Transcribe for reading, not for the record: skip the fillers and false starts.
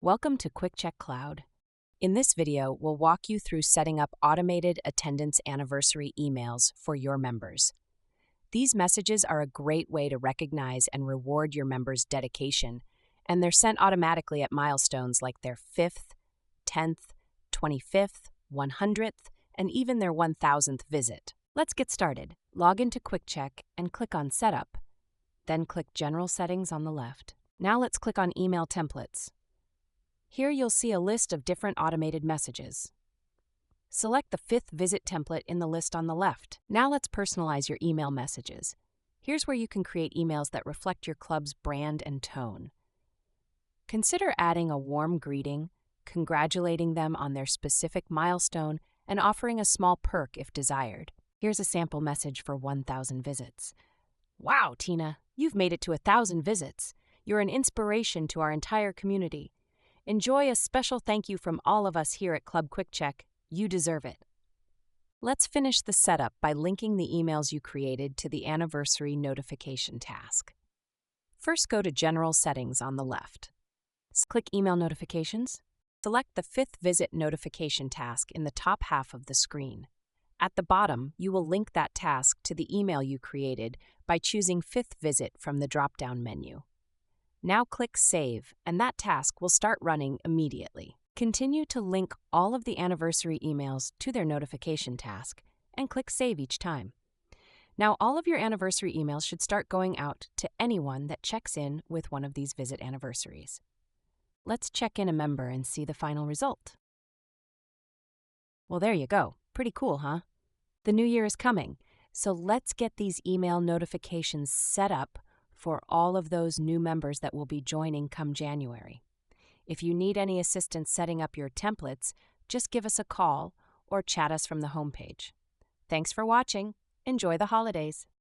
Welcome to QuikCheK Cloud. In this video, we'll walk you through setting up automated attendance anniversary emails for your members. These messages are a great way to recognize and reward your members' dedication, and they're sent automatically at milestones like their 5th, 10th, 25th, 100th, and even their 1000th visit. Let's get started. Log into QuikCheK and click on Setup. Then click General Settings on the left. Now let's click on Email Templates. Here you'll see a list of different automated messages. Select the 5th visit template in the list on the left. Now let's personalize your email messages. Here's where you can create emails that reflect your club's brand and tone. Consider adding a warm greeting, congratulating them on their specific milestone, and offering a small perk if desired. Here's a sample message for 1,000 visits. Wow, Tina, you've made it to 1,000 visits. You're an inspiration to our entire community. Enjoy a special thank you from all of us here at Club QuikCheK. You deserve it. Let's finish the setup by linking the emails you created to the anniversary notification task. First, go to General Settings on the left. Click Email Notifications. Select the 5th visit notification task in the top half of the screen. At the bottom, you will link that task to the email you created by choosing 5th visit from the drop-down menu. Now click Save, and that task will start running immediately. Continue to link all of the anniversary emails to their notification task, and click Save each time. Now all of your anniversary emails should start going out to anyone that checks in with one of these visit anniversaries. Let's check in a member and see the final result. Well, there you go. Pretty cool, huh? The new year is coming, so let's get these email notifications set up for all of those new members that will be joining come January. If you need any assistance setting up your templates, just give us a call or chat us from the homepage. Thanks for watching. Enjoy the holidays.